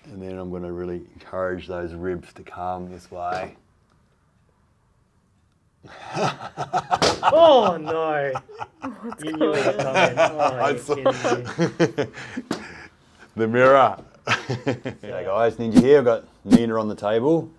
And then I'm going to really encourage those ribs to come this way. Oh no! You knew it was coming. Oh, you're kidding me. The mirror. G'day guys, Ninja here. I've got Nina on the table.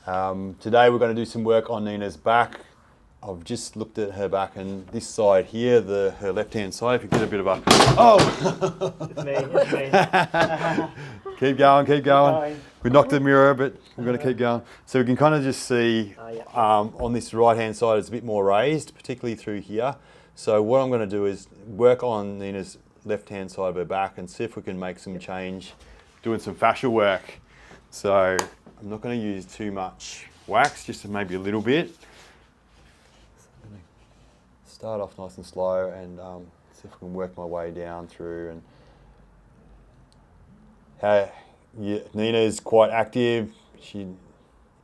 Today we're going to do some work on Nina's back. I've just looked at her back and this side here, her left-hand side, if you get a bit of a... Oh! It's me. Keep going. We knocked the mirror, but we're going to keep going. So we can kind of just see on this right-hand side it's a bit more raised, particularly through here. So what I'm going to do is work on Nina's left-hand side of her back and see if we can make some change, doing some fascial work. So I'm not going to use too much wax, just maybe a little bit. Start off nice and slow and see if I can work my way down through. And Nina is quite active. She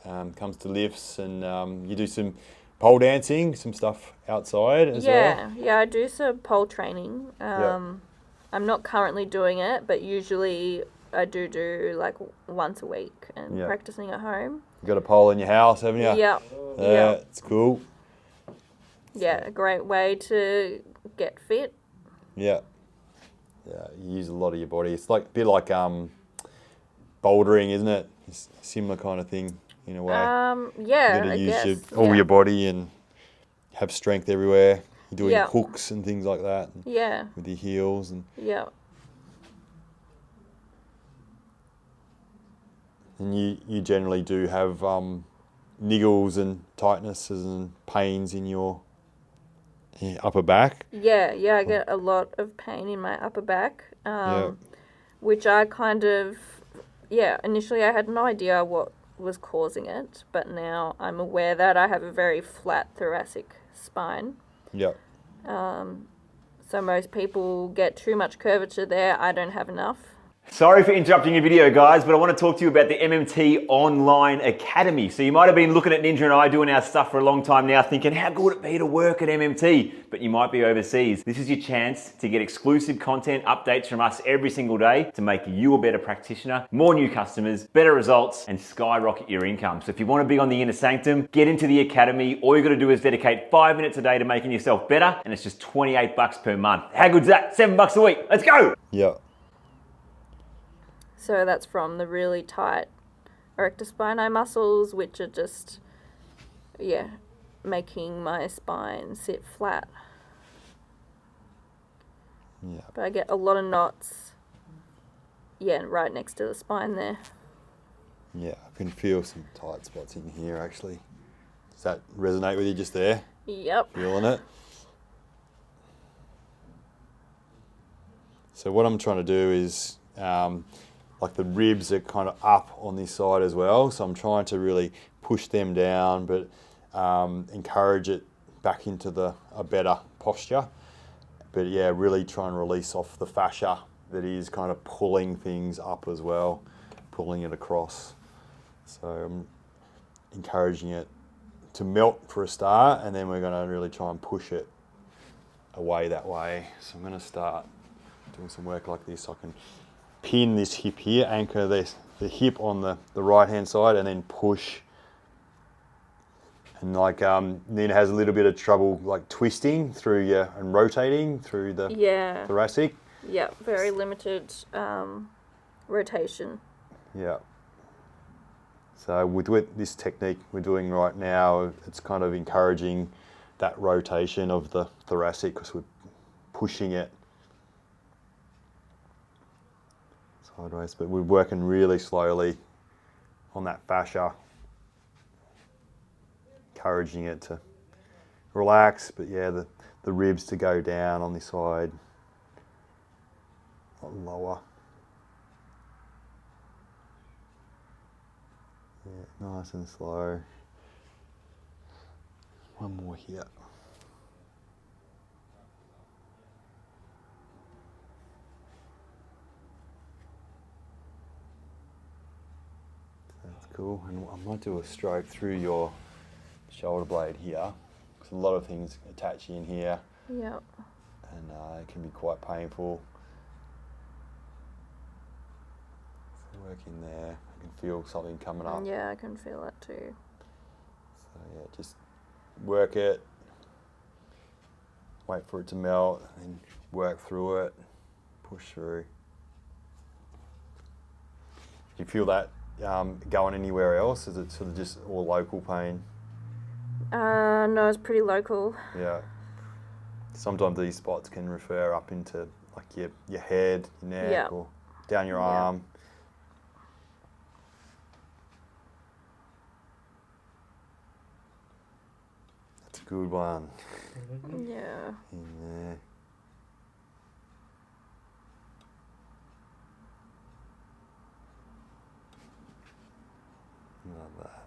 comes to lifts and you do some pole dancing, some stuff outside as well. Yeah, I do some pole training. I'm not currently doing it, but usually I do like once a week and practicing at home. You got a pole in your house, haven't you? Yeah. It's cool. Yeah, a great way to get fit. Yeah, you use a lot of your body. It's like a bit like bouldering, isn't it? It's a similar kind of thing in a way. Yeah, you got to use all your body and have strength everywhere. You're doing hooks and things like that. Yeah. With your heels and. Yeah. And you generally do have niggles and tightnesses and pains in your upper back. Yeah, I get a lot of pain in my upper back, which I kind of, initially I had no idea what was causing it, but now I'm aware that I have a very flat thoracic spine. Yeah. So most people get too much curvature there. I don't have enough. Sorry for interrupting your video, guys, but I want to talk to you about the MMT Online Academy. So you might have been looking at Ninja and I doing our stuff for a long time now, thinking, how good would it be to work at MMT? But you might be overseas. This is your chance to get exclusive content updates from us every single day to make you a better practitioner, more new customers, better results, and skyrocket your income. So if you want to be on the inner sanctum, get into the Academy. All you got to do is dedicate 5 minutes a day to making yourself better, and it's just $28 per month. How good's that? $7 a week. Let's go! Yeah. So that's from the really tight erector spinae muscles, which are just, making my spine sit flat. Yeah. But I get a lot of knots, right next to the spine there. Yeah, I can feel some tight spots in here actually. Does that resonate with you just there? Yep. Feeling it? So what I'm trying to do is, like the ribs are kind of up on this side as well, so I'm trying to really push them down, but encourage it back into a better posture. But yeah, really try and release off the fascia that is kind of pulling things up as well, pulling it across. So I'm encouraging it to melt for a start, and then we're going to really try and push it away that way. So I'm going to start doing some work like this. I can pin this hip here, anchor the hip on the right hand side, and then push. And like Nina has a little bit of trouble like twisting through and rotating through the thoracic. Yeah, very limited rotation. Yeah. So with this technique we're doing right now, it's kind of encouraging that rotation of the thoracic because we're pushing it sideways, but we're working really slowly on that fascia, encouraging it to relax, but the ribs to go down on this side, not lower. Yeah, nice and slow. One more here. Cool, and I might do a stroke through your shoulder blade here, because a lot of things attach in here. Yeah. And it can be quite painful. So work in there. I can feel something coming up. Yeah, I can feel that too. So yeah, just work it, wait for it to melt, and work through it, push through. Do you feel that going anywhere else? Is it sort of just all local pain? No, it's pretty local. Yeah. Sometimes these spots can refer up into like your head, your neck, Yeah. or down your Yeah. arm. That's a good one. Yeah. In there. Love that.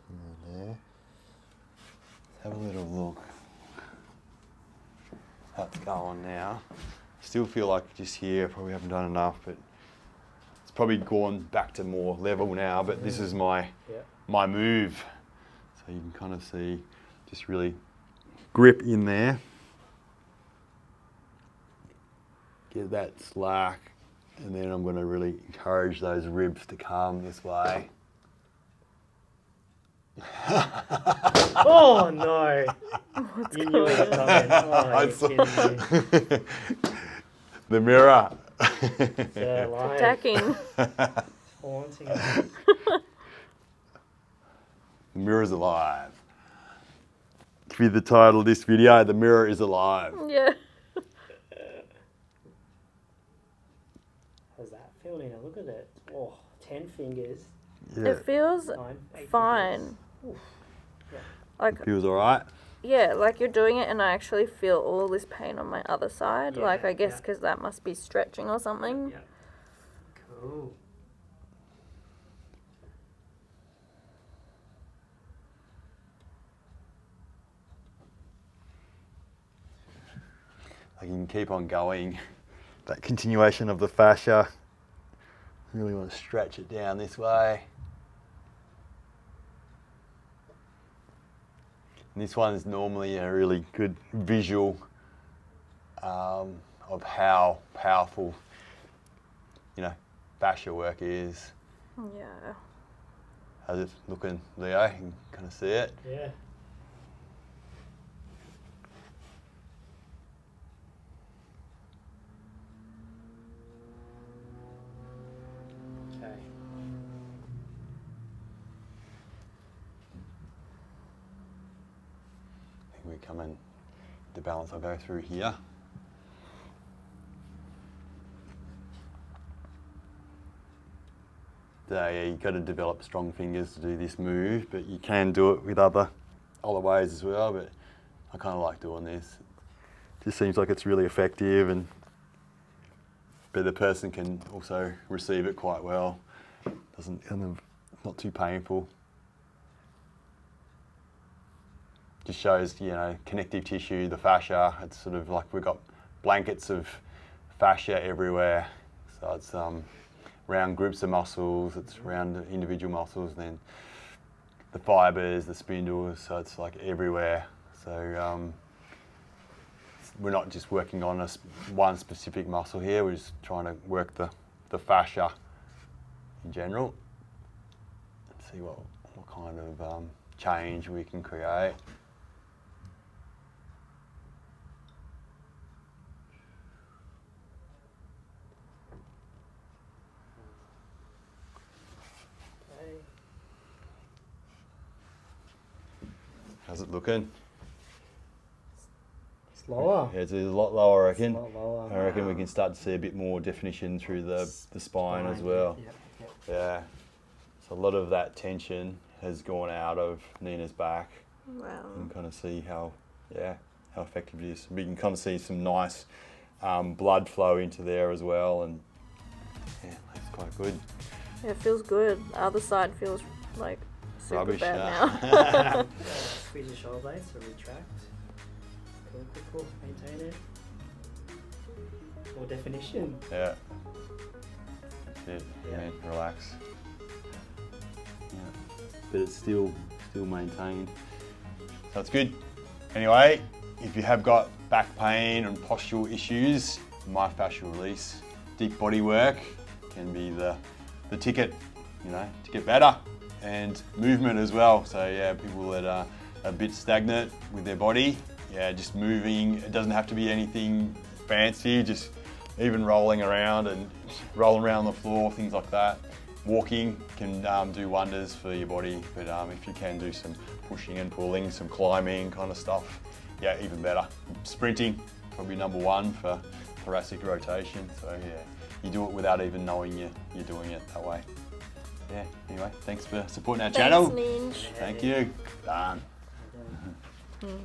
In there. Let's have a little look. How it's going now. Still feel like just here, probably haven't done enough, but it's probably gone back to more level now, but this is my move. So you can kind of see, just really grip in there. Get that slack, and then I'm going to really encourage those ribs to come this way. Oh no! You knew it was coming. Oh, I you're saw- kidding me. The mirror. Yeah, live. Attacking. Haunting us. The mirror's alive. Could be the title of this video, The Mirror is Alive. Yeah. How's that feeling? Look at it. Oh, 10 fingers. Yeah. It feels 8 fine. fingers. Oof. Like, Feels alright. yeah, like you're doing it and I actually feel all this pain on my other side. Yeah, like, I guess yeah. because that must be stretching or something. Yeah. Cool. I can keep on going. That continuation of the fascia. Really want to stretch it down this way. And this one is normally a really good visual of how powerful, fascia work is. Yeah. How's it looking, Leo? You can kind of see it. Yeah. Okay. I think we're coming to balance. I'll go through here. So yeah, you've got to develop strong fingers to do this move, but you can do it with other ways as well, but I kind of like doing this. It just seems like it's really effective, but the person can also receive it quite well. Not too painful. Just shows, connective tissue, the fascia. It's sort of like we've got blankets of fascia everywhere. So it's around groups of muscles, it's around individual muscles, then the fibres, the spindles, so it's like everywhere. So we're not just working on one specific muscle here, we're just trying to work the fascia in general and see what kind of change we can create. Okay. How's it looking? It's lower. Yeah, it's a lot lower, I reckon. It's a lot lower. I reckon we can start to see a bit more definition through the spine as well. Yeah. Yeah. So a lot of that tension has gone out of Nina's back. Wow. You can kind of see how effective it is. We can kind of see some nice blood flow into there as well, and yeah, that's quite good. Yeah, it feels good. The other side feels like super Rubbish bad now. now. Squeeze your shoulder blades to retract. Cool. Maintain it. More definition. Yeah. That's it. Yeah. And then relax. Yeah. but it's still maintained. So it's good. Anyway, if you have got back pain and postural issues, myofascial release, deep body work can be the ticket, to get better, and movement as well. So yeah, people that are a bit stagnant with their body, just moving. It doesn't have to be anything fancy, just even rolling around on the floor, things like that. Walking can do wonders for your body, but if you can do some pushing and pulling, some climbing kind of stuff, even better. Sprinting, probably number one for thoracic rotation. So yeah, you do it without even knowing you're doing it that way. Yeah, anyway, thanks for supporting our channel. Thanks, Ninj. Thank you. Done. Mm.